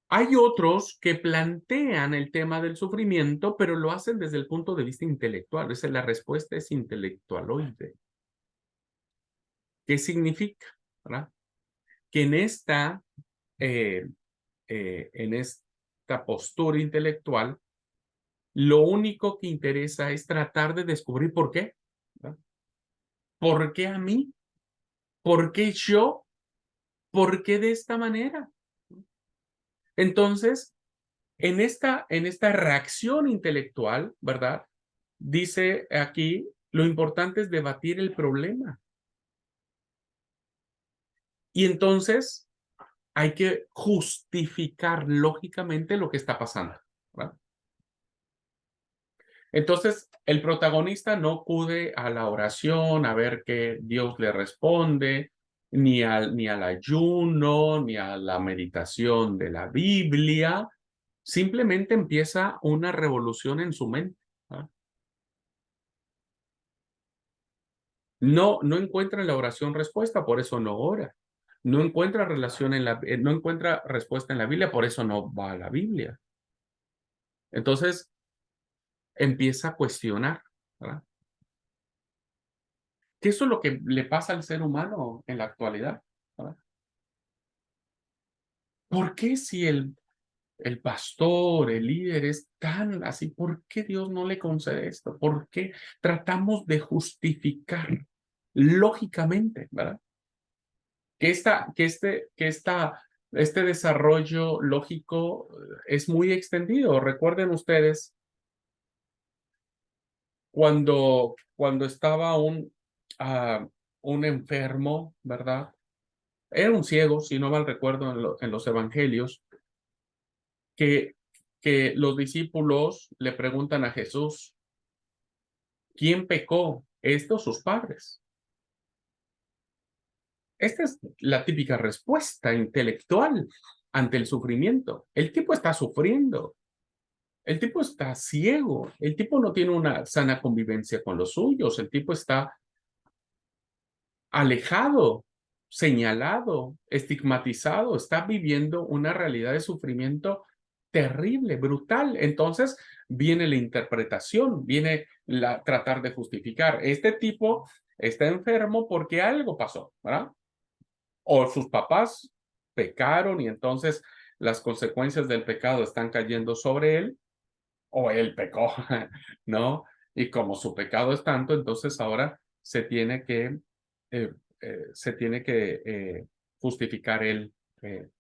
hay otros que plantean el tema del sufrimiento, pero lo hacen desde el punto de vista intelectual. Es decir, la respuesta es intelectualoide. ¿Qué significa? ¿Verdad? Que eh, en esta postura intelectual, lo único que interesa es tratar de descubrir por qué. ¿Verdad? ¿Por qué a mí? ¿Por qué yo? ¿Por qué de esta manera? Entonces, en esta reacción intelectual, ¿verdad? Dice aquí, lo importante es debatir el problema. Y entonces hay que justificar lógicamente lo que está pasando, ¿verdad? Entonces, el protagonista no acude a la oración a ver qué Dios le responde, ni al ayuno, ni a la meditación de la Biblia. Simplemente empieza una revolución en su mente, ¿verdad? No encuentra en la oración respuesta, por eso no ora. No encuentra no encuentra respuesta en la Biblia, por eso no va a la Biblia. Entonces empieza a cuestionar, ¿verdad? Que eso es lo que le pasa al ser humano en la actualidad, ¿verdad? ¿Por qué si el pastor, el líder es tan así, por qué Dios no le concede esto? ¿Por qué tratamos de justificar lógicamente, ¿verdad? Este desarrollo lógico es muy extendido. Recuerden ustedes cuando estaba un enfermo, ¿verdad? Era un ciego, si no mal recuerdo, en los evangelios, que, que los discípulos le preguntan a Jesús, ¿quién pecó? ¿Estos sus padres? Esta es la típica respuesta intelectual ante el sufrimiento. El tipo está sufriendo. El tipo está ciego, el tipo no tiene una sana convivencia con los suyos, el tipo está alejado, señalado, estigmatizado, está viviendo una realidad de sufrimiento terrible, brutal. Entonces viene la interpretación, viene tratar de justificar. Este tipo está enfermo porque algo pasó, ¿verdad? O sus papás pecaron y entonces las consecuencias del pecado están cayendo sobre él, o él pecó, ¿no? Y como su pecado es tanto, entonces ahora eh, se tiene que justificar él eh,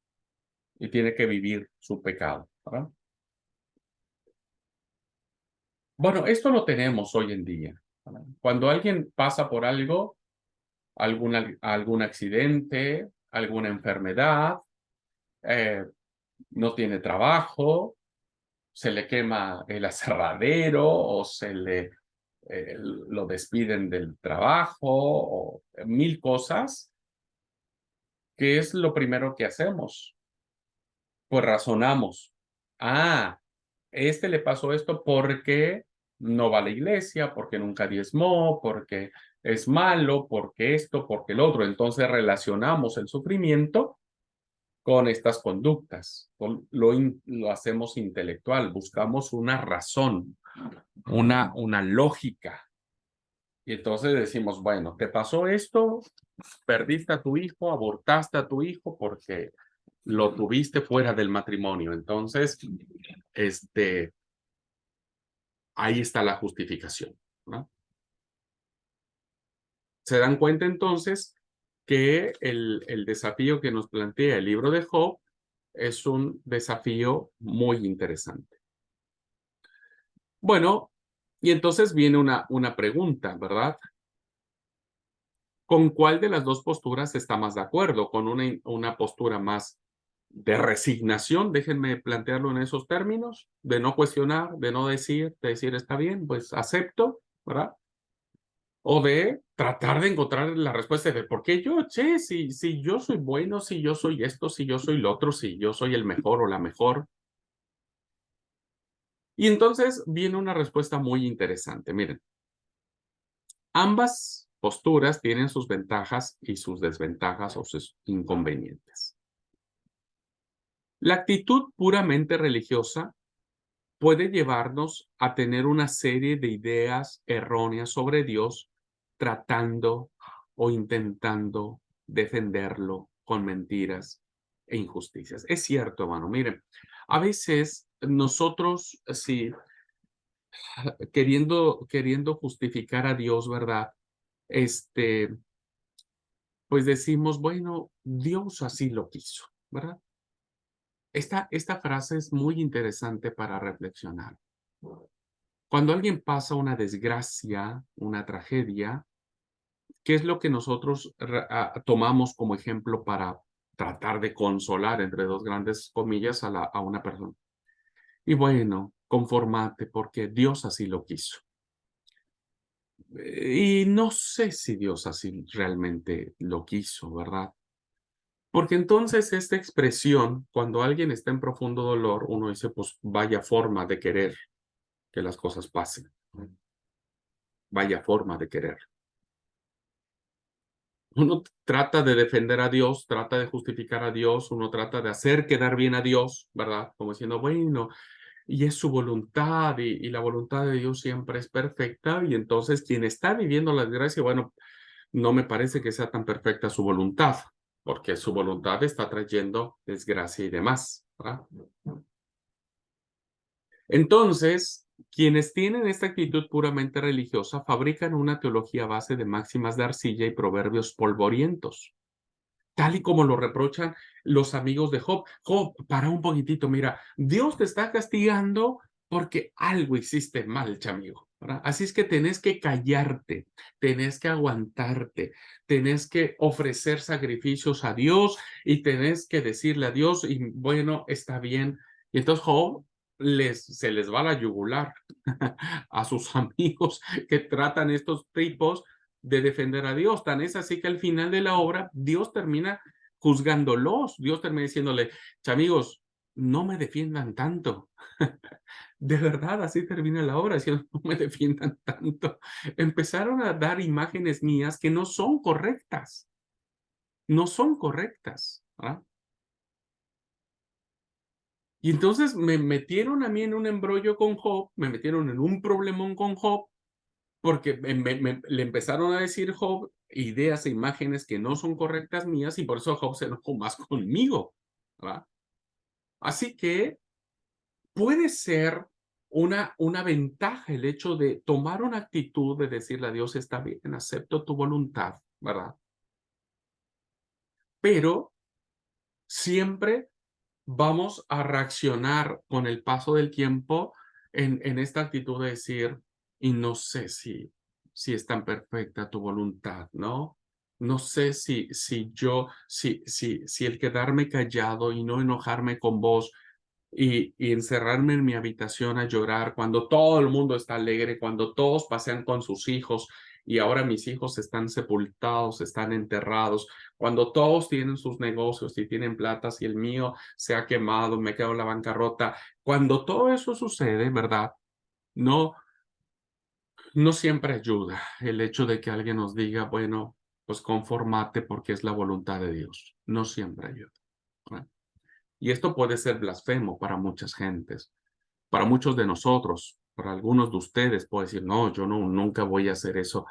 y tiene que vivir su pecado, ¿verdad? Bueno, esto lo tenemos hoy en día, ¿verdad? Cuando alguien pasa por algo, algún accidente, alguna enfermedad, eh, no tiene trabajo, se le quema el aserradero o lo despiden del trabajo o mil cosas, ¿qué es lo primero que hacemos? Pues razonamos. Ah, este le pasó esto porque no va a la iglesia, porque nunca diezmó, porque es malo, porque esto, porque el otro. Entonces relacionamos el sufrimiento con estas conductas. Lo hacemos intelectual, buscamos una razón, una lógica. Y entonces decimos, bueno, te pasó esto, perdiste a tu hijo, abortaste a tu hijo porque lo tuviste fuera del matrimonio. Entonces, este, ahí está la justificación, ¿no? Se dan cuenta entonces que el desafío que nos plantea el libro de Job es un desafío muy interesante. Bueno, y entonces viene una pregunta, ¿verdad? ¿Con cuál de las dos posturas está más de acuerdo? ¿Con una postura más de resignación? Déjenme plantearlo en esos términos, de no cuestionar, de no decir, de decir está bien, pues acepto, ¿verdad? O de tratar de encontrar la respuesta de por qué yo, che, si yo soy bueno, si yo soy esto, si yo soy lo otro, si yo soy el mejor o la mejor. Y entonces viene una respuesta muy interesante. Miren, ambas posturas tienen sus ventajas y sus desventajas o sus inconvenientes. La actitud puramente religiosa puede llevarnos a tener una serie de ideas erróneas sobre Dios, tratando o intentando defenderlo con mentiras e injusticias. Es cierto, hermano. Miren, a veces nosotros, sí, queriendo justificar a Dios, ¿verdad? Este, pues decimos, bueno, Dios así lo quiso, ¿verdad? Esta frase es muy interesante para reflexionar. Cuando alguien pasa una desgracia, una tragedia, ¿qué es lo que nosotros tomamos como ejemplo para tratar de consolar, entre dos grandes comillas, a una persona? Y bueno, conformate porque Dios así lo quiso. Y no sé si Dios así realmente lo quiso, ¿verdad? Porque entonces esta expresión, cuando alguien está en profundo dolor, uno dice, pues vaya forma de querer que las cosas pasen, vaya forma de querer. Uno trata de defender a Dios, trata de justificar a Dios, uno trata de hacer quedar bien a Dios, ¿verdad? Como diciendo, bueno, y es su voluntad, y la voluntad de Dios siempre es perfecta, y entonces quien está viviendo la desgracia, bueno, no me parece que sea tan perfecta su voluntad, porque su voluntad está trayendo desgracia y demás, ¿verdad? Entonces, quienes tienen esta actitud puramente religiosa fabrican una teología a base de máximas de arcilla y proverbios polvorientos, tal y como lo reprochan los amigos de Job. Job, para un poquitito, mira, Dios te está castigando porque algo hiciste mal, chamigo, ¿verdad? Así es que tenés que callarte, tenés que aguantarte, tenés que ofrecer sacrificios a Dios y tenés que decirle a Dios, y bueno, está bien. Y entonces Job se les va la yugular a sus amigos que tratan estos tipos de defender a Dios. Tan es así que al final de la obra, Dios termina juzgándolos. Dios termina diciéndole, amigos, no me defiendan tanto. De verdad, así termina la obra, diciendo, no me defiendan tanto. Empezaron a dar imágenes mías que no son correctas. No son correctas. ¿Verdad? Y entonces me metieron a mí en un embrollo con Job, me metieron en un problemón con Job, porque le empezaron a decir Job ideas e imágenes que no son correctas mías y por eso Job se enojó más conmigo, ¿verdad? Así que puede ser una ventaja el hecho de tomar una actitud de decirle a Dios, está bien, acepto tu voluntad, ¿verdad? Pero siempre vamos a reaccionar con el paso del tiempo en esta actitud de decir, y no sé si es tan perfecta tu voluntad, ¿no? No sé si el quedarme callado y no enojarme con vos y encerrarme en mi habitación a llorar cuando todo el mundo está alegre, cuando todos pasean con sus hijos y ahora mis hijos están sepultados, están enterrados, cuando todos tienen sus negocios y tienen platas y el mío se ha quemado, me quedo en la bancarrota. Cuando todo eso sucede, ¿verdad? No, no siempre ayuda el hecho de que alguien nos diga, bueno, pues conformate porque es la voluntad de Dios. No siempre ayuda, ¿verdad? Y esto puede ser blasfemo para muchas gentes. Para muchos de nosotros, para algunos de ustedes, puede decir, no, yo no, nunca voy a hacer eso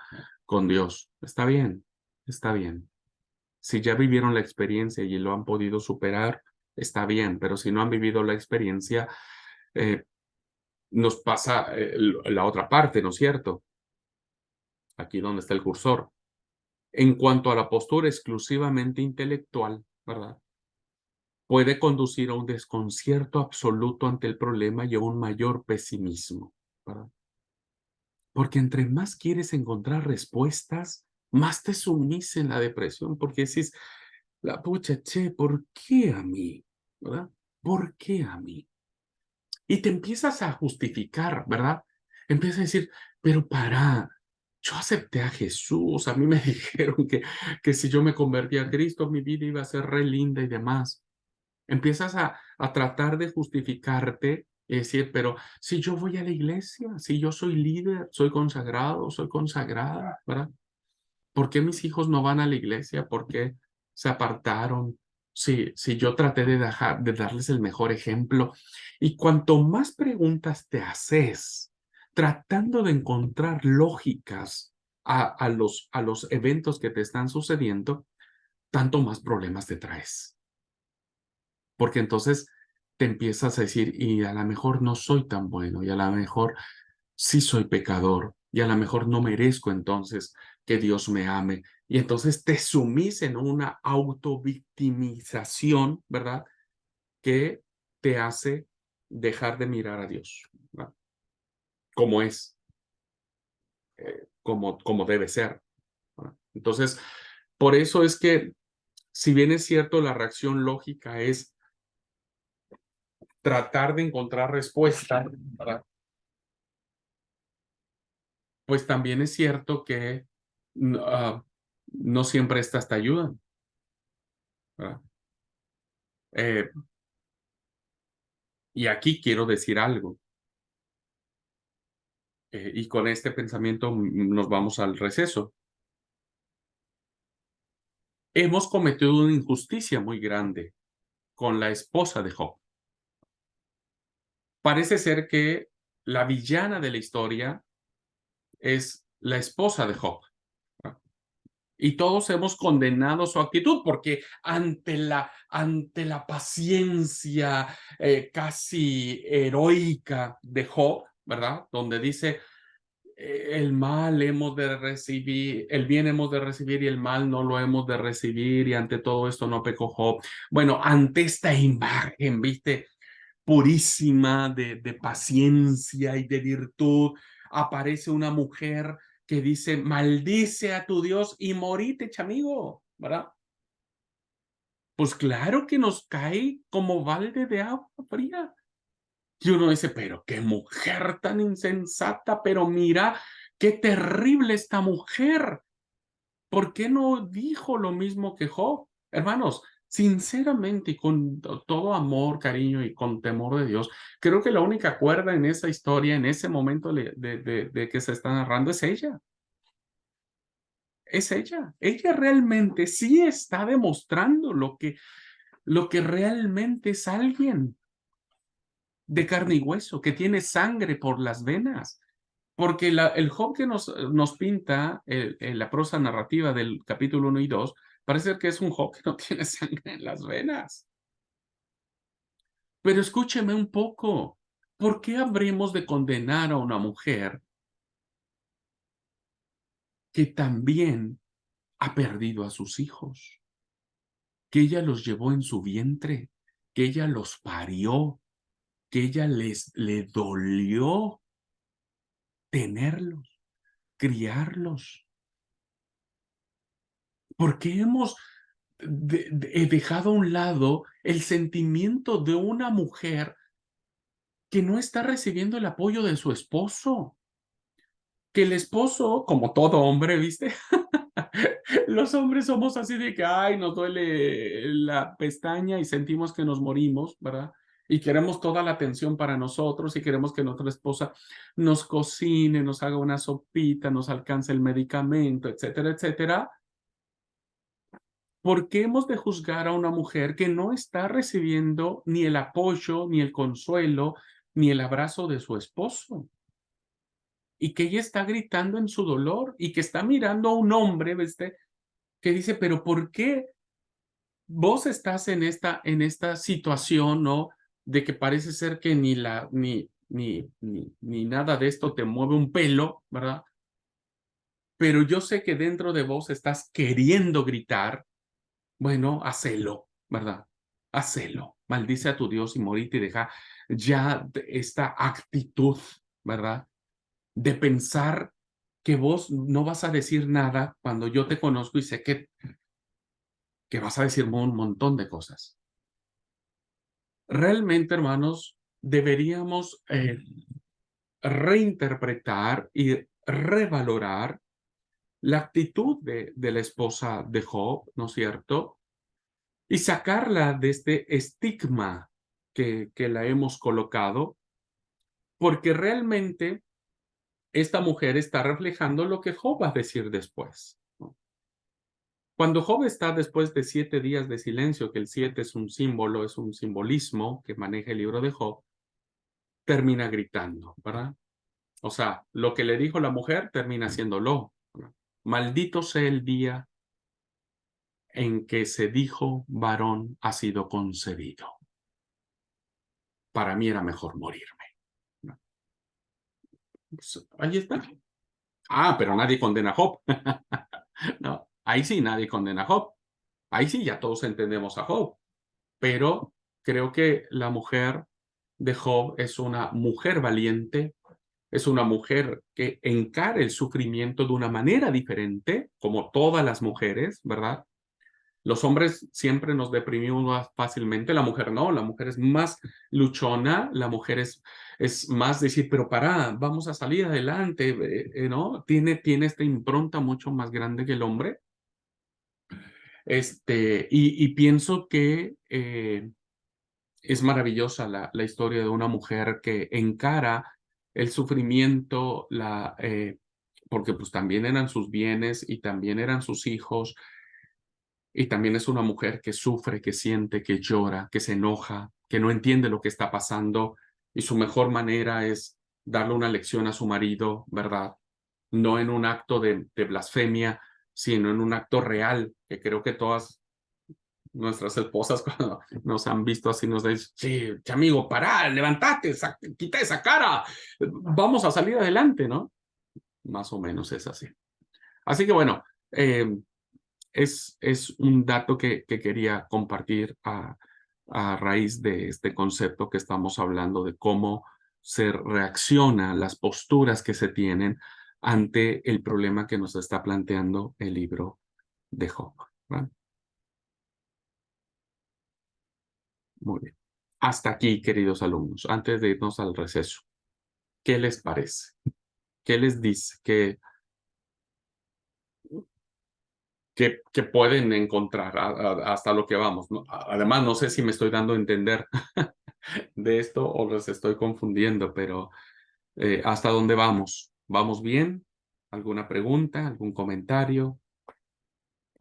con Dios. Está bien, está bien. Si ya vivieron la experiencia y lo han podido superar, está bien, pero si no han vivido la experiencia, eh, nos pasa la otra parte, ¿no es cierto? Aquí donde está el cursor. En cuanto a la postura exclusivamente intelectual, ¿verdad? Puede conducir a un desconcierto absoluto ante el problema y a un mayor pesimismo, ¿verdad? Porque entre más quieres encontrar respuestas, más te sumís en la depresión, porque decís, la pucha, che, ¿por qué a mí? ¿Verdad? ¿Por qué a mí? Y te empiezas a justificar, ¿verdad? Empiezas a decir, pero yo acepté a Jesús, a mí me dijeron que si yo me convertía a Cristo, mi vida iba a ser re linda y demás. Empiezas a tratar de justificarte y decir, pero si yo voy a la iglesia, si yo soy líder, soy consagrado, soy consagrada, ¿verdad? ¿Por qué mis hijos no van a la iglesia? ¿Por qué se apartaron? Si yo traté de darles el mejor ejemplo. Y cuanto más preguntas te haces, tratando de encontrar lógicas a los eventos que te están sucediendo, tanto más problemas te traes. Porque entonces te empiezas a decir, y a lo mejor no soy tan bueno, y a lo mejor sí soy pecador, y a lo mejor no merezco entonces que Dios me ame. Y entonces te sumís en una autovictimización, ¿verdad? Que te hace dejar de mirar a Dios, ¿verdad? Como es, como debe ser, ¿verdad? Entonces, por eso es que, si bien es cierto, la reacción lógica es tratar de encontrar respuesta, ¿verdad? Pues también es cierto que no siempre estas te ayudan, ¿verdad? Eh, y aquí quiero decir algo, y con este pensamiento nos vamos al receso. Hemos cometido una injusticia muy grande con la esposa de Job. Parece ser que la villana de la historia es la esposa de Job, ¿verdad? Y todos hemos condenado su actitud porque ante la paciencia casi heroica de Job, ¿verdad? Donde dice, el mal hemos de recibir, el bien hemos de recibir y el mal no lo hemos de recibir y ante todo esto no pecó Job. Bueno, ante esta imagen, ¿viste? Purísima de paciencia y de virtud, aparece una mujer que dice, maldice a tu Dios y morite, chamigo, ¿verdad? Pues claro que nos cae como balde de agua fría. Y uno dice, pero qué mujer tan insensata, pero mira, qué terrible esta mujer. ¿Por qué no dijo lo mismo que Job? Hermanos, sinceramente y con todo amor, cariño y con temor de Dios, creo que la única cuerda en esa historia, en ese momento de que se está narrando, es ella. Es ella. Ella realmente sí está demostrando lo que realmente es alguien de carne y hueso, que tiene sangre por las venas. Porque el Job que nos pinta la prosa narrativa del capítulo 1 y 2 parece que es un Job que no tiene sangre en las venas. Pero escúcheme un poco. ¿Por qué habremos de condenar a una mujer que también ha perdido a sus hijos? Que ella los llevó en su vientre, que ella los parió, que ella le dolió tenerlos, criarlos. ¿Por qué hemos dejado a un lado el sentimiento de una mujer que no está recibiendo el apoyo de su esposo? Que el esposo, como todo hombre, ¿viste? Los hombres somos así de que, ay, nos duele la pestaña y sentimos que nos morimos, ¿verdad? Y queremos toda la atención para nosotros y queremos que nuestra esposa nos cocine, nos haga una sopita, nos alcance el medicamento, etcétera, etcétera. ¿Por qué hemos de juzgar a una mujer que no está recibiendo ni el apoyo, ni el consuelo, ni el abrazo de su esposo? Y que ella está gritando en su dolor y que está mirando a un hombre, ¿viste? Que dice, pero ¿por qué vos estás en esta situación, ¿no? De que parece ser que ni nada de esto te mueve un pelo, ¿verdad? Pero yo sé que dentro de vos estás queriendo gritar. Bueno, hacelo, ¿verdad? Hacelo. Maldice a tu Dios y morite y deja ya esta actitud, ¿verdad? De pensar que vos no vas a decir nada cuando yo te conozco y sé que vas a decir un montón de cosas. Realmente, hermanos, deberíamos reinterpretar y revalorar la actitud de la esposa de Job, ¿no es cierto? Y sacarla de este estigma que la hemos colocado, porque realmente esta mujer está reflejando lo que Job va a decir después, ¿no? Cuando Job está después de 7 días de silencio, que el 7 es un símbolo, es un simbolismo que maneja el libro de Job, termina gritando, ¿verdad? O sea, lo que le dijo la mujer termina haciéndolo, ¿verdad? Maldito sea el día en que se dijo varón ha sido concebido. Para mí era mejor morirme, ¿no? Pues, ahí está. Ah, pero nadie condena a Job. No, ahí sí nadie condena a Job. Ahí sí ya todos entendemos a Job. Pero creo que la mujer de Job es una mujer valiente, es una mujer que encara el sufrimiento de una manera diferente, como todas las mujeres, ¿verdad? Los hombres siempre nos deprimimos más fácilmente, la mujer no, la mujer es más luchona, la mujer es más decir, pero para, vamos a salir adelante, ¿no? Tiene esta impronta mucho más grande que el hombre. Y pienso que es maravillosa la historia de una mujer que encara el sufrimiento, porque pues también eran sus bienes y también eran sus hijos, y también es una mujer que sufre, que siente, que llora, que se enoja, que no entiende lo que está pasando, y su mejor manera es darle una lección a su marido, ¿verdad? No en un acto de blasfemia, sino en un acto real, que creo que todas nuestras esposas cuando nos han visto así nos dicen, sí, amigo, pará, levantate, quita esa cara, vamos a salir adelante, ¿no? Más o menos es así. Así que bueno, es un dato que quería compartir a raíz de este concepto que estamos hablando de cómo se reacciona, las posturas que se tienen ante el problema que nos está planteando el libro de Job, ¿verdad? Muy bien. Hasta aquí, queridos alumnos, antes de irnos al receso, ¿qué les parece? ¿Qué les dice? ¿Qué pueden encontrar hasta lo que vamos, ¿no? Además, no sé si me estoy dando a entender de esto o los estoy confundiendo, pero ¿hasta dónde vamos? ¿Vamos bien? ¿Alguna pregunta? ¿Algún comentario?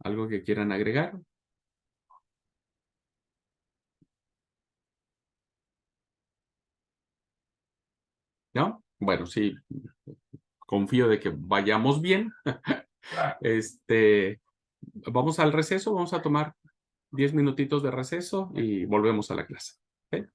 ¿Algo que quieran agregar? ¿No? Bueno, sí, confío de que vayamos bien. Este, vamos al receso, vamos a tomar 10 minutitos de receso y volvemos a la clase. ¿Ok?